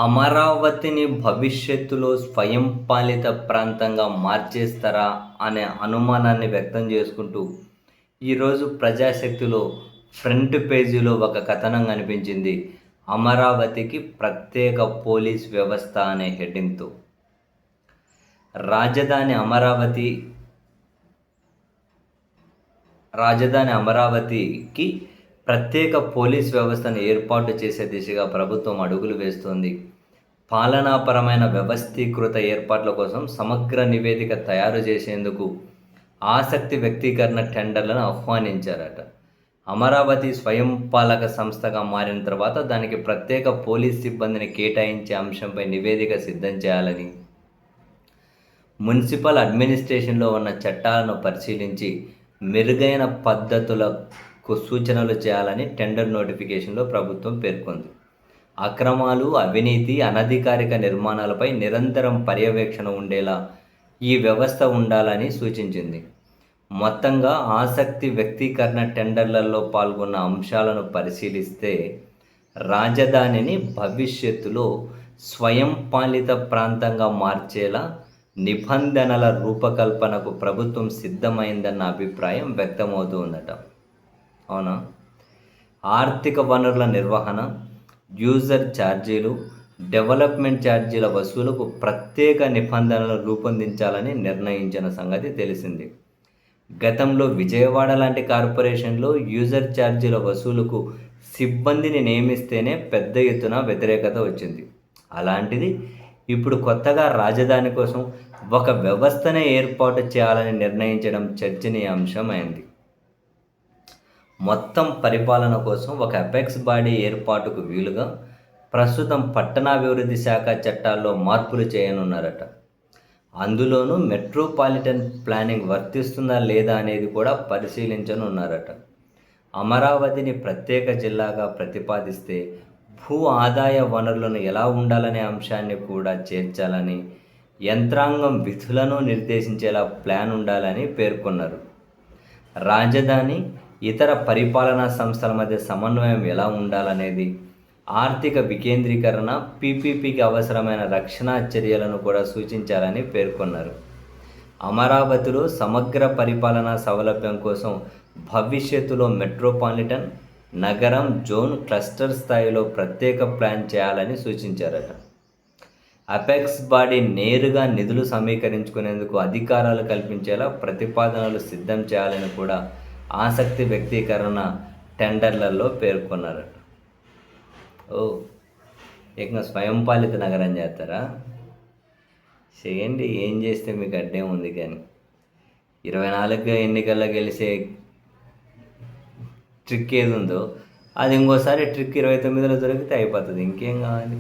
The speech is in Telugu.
అమరావతిని భవిష్యత్తులో స్వయంపాలిత ప్రాంతంగా మార్చేస్తారా అనే అనుమానాన్ని వ్యక్తం చేసుకుంటూ ఈరోజు ప్రజాశక్తిలో ఫ్రంట్ పేజీలో ఒక కథనం కనిపించింది. అమరావతికి ప్రత్యేక పోలీస్ వ్యవస్థ అనే హెడ్డింగ్తో. రాజధాని అమరావతి రాజధాని అమరావతికి ప్రత్యేక పోలీస్ వ్యవస్థను ఏర్పాటు చేసే దిశగా ప్రభుత్వం అడుగులు వేస్తోంది. పాలనాపరమైన వ్యవస్థీకృత ఏర్పాట్ల కోసం సమగ్ర నివేదిక తయారు చేసేందుకు ఆసక్తి వ్యక్తీకరణ టెండర్లను ఆహ్వానించారట. అమరావతి స్వయంపాలక సంస్థగా మారిన తర్వాత దానికి ప్రత్యేక పోలీస్ సిబ్బందిని కేటాయించే అంశంపై నివేదిక సిద్ధం చేయాలని, మున్సిపల్ అడ్మినిస్ట్రేషన్లో ఉన్న చట్టాలను పరిశీలించి మెరుగైన పద్ధతులకు సూచనలు చేయాలని టెండర్ నోటిఫికేషన్లో ప్రభుత్వం పేర్కొంది. అక్రమాలు, అవినీతి, అనధికారిక నిర్మాణాలపై నిరంతరం పర్యవేక్షణ ఉండేలా ఈ వ్యవస్థ ఉండాలని సూచించింది. మొత్తంగా ఆసక్తి వ్యక్తీకరణ టెండర్లలో పాల్గొన్న అంశాలను పరిశీలిస్తే రాజధానిని భవిష్యత్తులో స్వయంపాలిత ప్రాంతంగా మార్చేలా నిబంధనల రూపకల్పనకు ప్రభుత్వం సిద్ధమైందన్న అభిప్రాయం వ్యక్తమవుతూ ఉందట. అవునా? ఆర్థిక వనరుల నిర్వహణ, యూజర్ ఛార్జీలు, డెవలప్మెంట్ ఛార్జీల వసూలుకు ప్రత్యేక నిబంధనలు రూపొందించాలని నిర్ణయించిన సంగతి తెలిసింది. గతంలో విజయవాడ లాంటి కార్పొరేషన్లో యూజర్ ఛార్జీల వసూలుకు సిబ్బందిని నియమిస్తేనే పెద్ద ఎత్తున వ్యతిరేకత వచ్చింది. అలాంటిది ఇప్పుడు కొత్తగా రాజధాని కోసం ఒక వ్యవస్థనే ఏర్పాటు చేయాలని నిర్ణయించడం చర్చనీయాంశమైంది. మొత్తం పరిపాలన కోసం ఒక అపెక్స్ బాడీ ఏర్పాటుకు వీలుగా ప్రస్తుతం పట్టణాభివృద్ధి శాఖ చట్టాల్లో మార్పులు చేయనున్నారట. అందులోనూ మెట్రోపాలిటన్ ప్లానింగ్ వర్తిస్తుందా లేదా అనేది కూడా పరిశీలించనున్నారట. అమరావతిని ప్రత్యేక జిల్లాగా ప్రతిపాదిస్తే భూ ఆదాయ వనరులను ఎలా ఉండాలనే అంశాన్ని కూడా చేర్చాలని, యంత్రాంగం విధులను నిర్దేశించేలా ప్లాన్ ఉండాలని పేర్కొన్నారు. రాజధాని, ఇతర పరిపాలనా సంస్థల మధ్య సమన్వయం ఎలా ఉండాలనేది, ఆర్థిక వికేంద్రీకరణ, పీపీపీకి అవసరమైన రక్షణ చర్యలను కూడా సూచించాలని పేర్కొన్నారు. అమరావతిలో సమగ్ర పరిపాలనా సౌలభ్యం కోసం భవిష్యత్తులో మెట్రోపాలిటన్, నగరం, జోన్, క్లస్టర్ స్థాయిలో ప్రత్యేక ప్లాన్ చేయాలని సూచించారట. అపెక్స్ బాడీ నేరుగా నిధులు సమీకరించుకునేందుకు అధికారాలు కల్పించేలా ప్రతిపాదనలు సిద్ధం చేయాలని కూడా ఆసక్తి వ్యక్తీకరణ టెండర్లలో పేర్కొన్నారట. ఏకంగా స్వయంపాలిత నగరం చేస్తారా? చేయండి, ఏం చేస్తే మీకు అడ్డే ఉంది. కానీ 24 ఎన్నికల్లో గెలిచే ట్రిక్ ఏది ఉందో అది ఇంకోసారి ట్రిక్ 29లో దొరికితే అయిపోతుంది. ఇంకేం కావాలి?